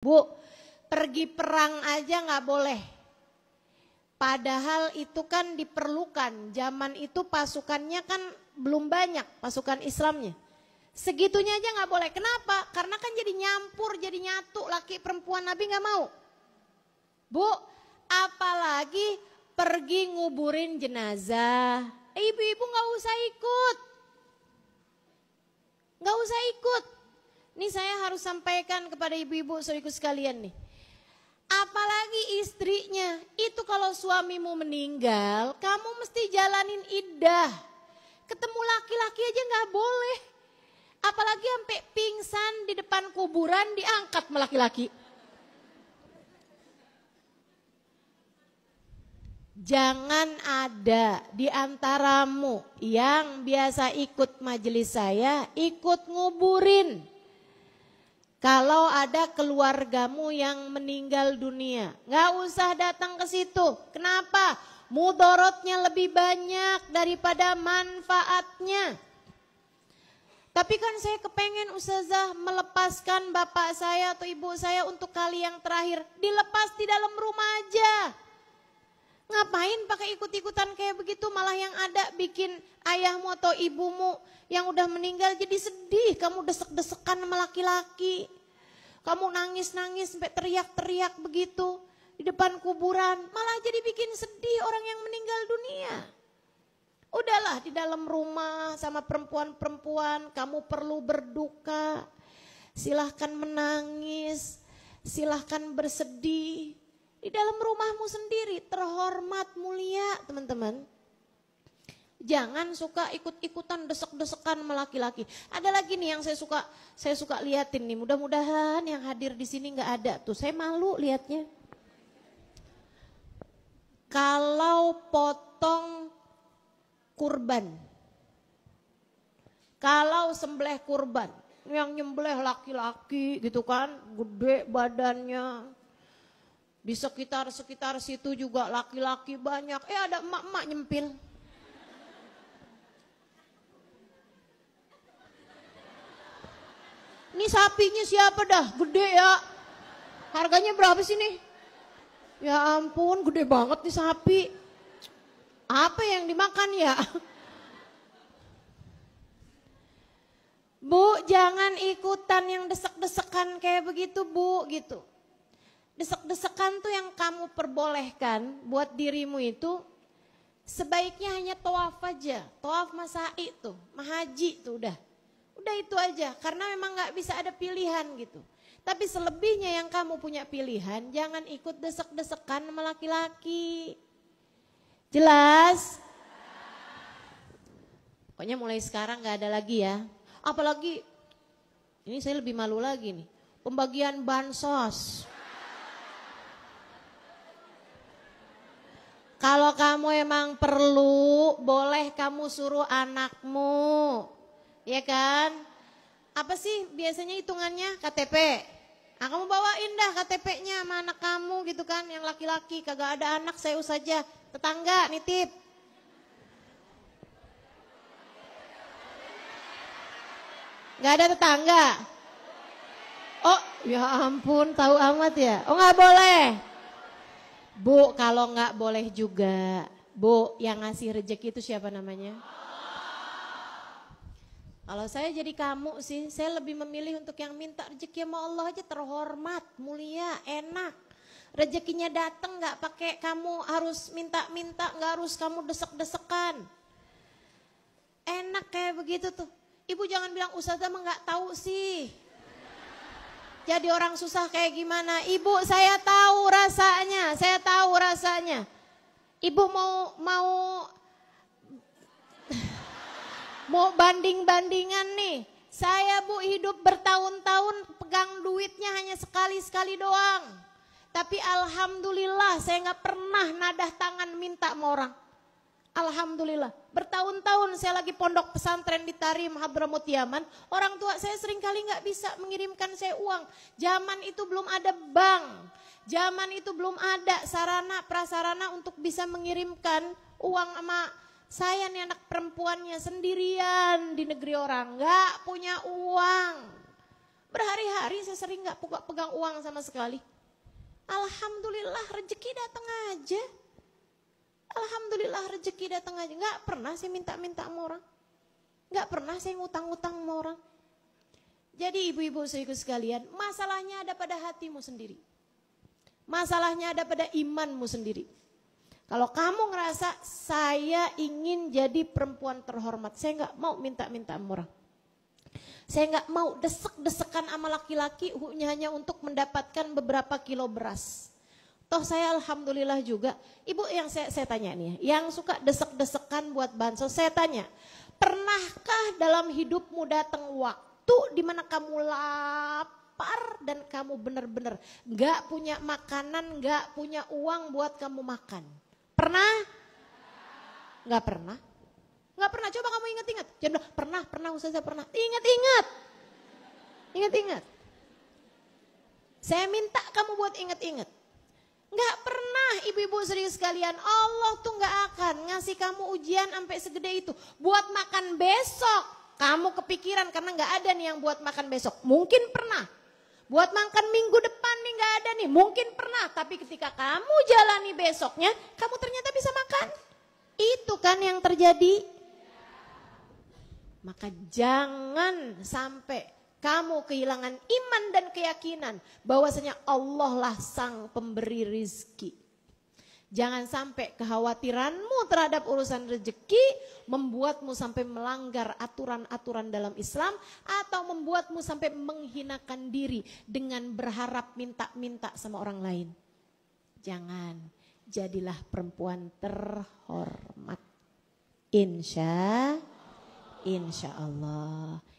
Bu, pergi perang aja nggak boleh. Padahal itu kan diperlukan. Zaman itu pasukannya kan belum banyak, pasukan Islamnya. Segitunya aja nggak boleh. Kenapa? Karena kan jadi nyampur, jadi nyatu, laki perempuan, Nabi nggak mau. Bu, apalagi pergi nguburin jenazah. Ibu-ibu nggak usah ikut. Nggak usah ikut. Ini saya harus sampaikan kepada ibu-ibu saudaraku sekalian nih. Apalagi istrinya, itu kalau suamimu meninggal, kamu mesti jalanin iddah. Ketemu laki-laki aja nggak boleh. Apalagi sampai pingsan di depan kuburan diangkat sama laki-laki. Jangan ada di antaramu yang biasa ikut majelis saya, ikut nguburin. Kalau ada keluargamu yang meninggal dunia, nggak usah datang ke situ. Kenapa? Mudorotnya lebih banyak daripada manfaatnya. Tapi kan saya kepengen Ustazah melepaskan bapak saya atau ibu saya untuk kali yang terakhir. Dilepas di dalam rumah aja. Ngapain pakai ikut-ikutan kayak begitu, malah yang ada bikin ayahmu atau ibumu yang udah meninggal jadi sedih. Kamu desek-desekan sama laki-laki. Kamu nangis-nangis sampai teriak-teriak begitu di depan kuburan. Malah jadi bikin sedih orang yang meninggal dunia. Udahlah di dalam rumah sama perempuan-perempuan kamu perlu berduka. Silahkan menangis, silahkan bersedih. Di dalam rumahmu sendiri terhormat, mulia teman-teman. Jangan suka ikut-ikutan desek-desekan sama laki-laki. Ada lagi nih yang saya suka liatin nih. Mudah-mudahan yang hadir di sini nggak ada tuh. Saya malu liatnya. Kalau potong kurban, kalau sembelih kurban, yang nyembelih laki-laki gitu kan, gede badannya. Di sekitar situ juga laki-laki banyak. Ada emak-emak nyempil. Ini sapinya siapa dah? Gede ya. Harganya berapa sih nih? Ya ampun, gede banget nih sapi. Apa yang dimakan ya? Bu, jangan ikutan yang desek-desekan kayak begitu, Bu, gitu. Desek-desekan tuh yang kamu perbolehkan buat dirimu itu sebaiknya hanya tawaf aja. Tawaf masai tuh, mahaji tuh udah. Udah itu aja, karena memang gak bisa ada pilihan gitu. Tapi selebihnya yang kamu punya pilihan, jangan ikut desek-desekan sama laki-laki. Jelas? Pokoknya mulai sekarang gak ada lagi ya. Apalagi, ini saya lebih malu lagi nih, pembagian bansos. Kalau kamu emang perlu, boleh kamu suruh anakmu. Ya kan? Apa sih biasanya hitungannya? KTP. Nah, kamu bawain dah KTP-nya sama anak kamu gitu kan. Yang laki-laki, kagak ada anak saya saja. Tetangga nitip. Gak ada tetangga? Oh ya ampun, tahu amat ya. Oh gak boleh. Bu, kalau nggak boleh juga, Bu, yang ngasih rezeki itu siapa namanya? Kalau saya jadi kamu sih, saya lebih memilih untuk yang minta rezeki sama Allah aja, terhormat, mulia, enak. Rezekinya datang nggak pakai kamu harus minta-minta, nggak harus kamu desek-desekan. Enak kayak begitu tuh. Ibu jangan bilang Ustazah mah nggak tahu sih. Jadi orang susah kayak gimana? Ibu saya tahu rasanya. Ibu mau banding-bandingan nih. Saya Bu hidup bertahun-tahun pegang duitnya hanya sekali-sekali doang. Tapi alhamdulillah saya nggak pernah nadah tangan minta sama orang. Alhamdulillah, bertahun-tahun saya lagi pondok pesantren di Tarim, Hadramut Yaman. Orang tua saya sering kali gak bisa mengirimkan saya uang. Zaman itu belum ada bank. Zaman itu belum ada sarana prasarana untuk bisa mengirimkan uang sama saya nih anak perempuannya sendirian di negeri orang. Gak punya uang. Berhari-hari saya sering gak pegang uang sama sekali. Alhamdulillah rezeki datang aja. Alhamdulillah rezeki datang aja. Gak pernah saya minta-minta sama orang. Gak pernah saya ngutang-ngutang sama orang. Jadi ibu-ibu saudaraku sekalian, masalahnya ada pada hatimu sendiri. Masalahnya ada pada imanmu sendiri. Kalau kamu ngerasa saya ingin jadi perempuan terhormat, saya gak mau minta-minta sama orang. Saya gak mau desek-desekan sama laki-laki hanya untuk mendapatkan beberapa kilo beras. Toh saya alhamdulillah juga, ibu yang saya tanya nih, yang suka desek-desekan buat bansos, saya tanya, pernahkah dalam hidupmu datang waktu di mana kamu lapar dan kamu benar-benar gak punya makanan, gak punya uang buat kamu makan? Pernah? Gak pernah? Gak pernah, coba kamu ingat-ingat. Jangan bilang, pernah Ustazah pernah. Ingat-ingat. Ingat-ingat. Saya minta kamu buat ingat-ingat. Gak pernah ibu-ibu serius sekalian. Allah tuh gak akan ngasih kamu ujian sampai segede itu. Buat makan besok. Kamu kepikiran karena gak ada nih yang buat makan besok. Mungkin pernah. Buat makan minggu depan nih gak ada nih. Mungkin pernah. Tapi ketika kamu jalani besoknya, kamu ternyata bisa makan. Itu kan yang terjadi. Maka jangan sampai kamu kehilangan iman dan keyakinan bahwasanya Allah lah sang pemberi rizki. Jangan sampai kekhawatiranmu terhadap urusan rezeki membuatmu sampai melanggar aturan-aturan dalam Islam atau membuatmu sampai menghinakan diri dengan berharap minta-minta sama orang lain. Jangan, jadilah perempuan terhormat. Insya Allah.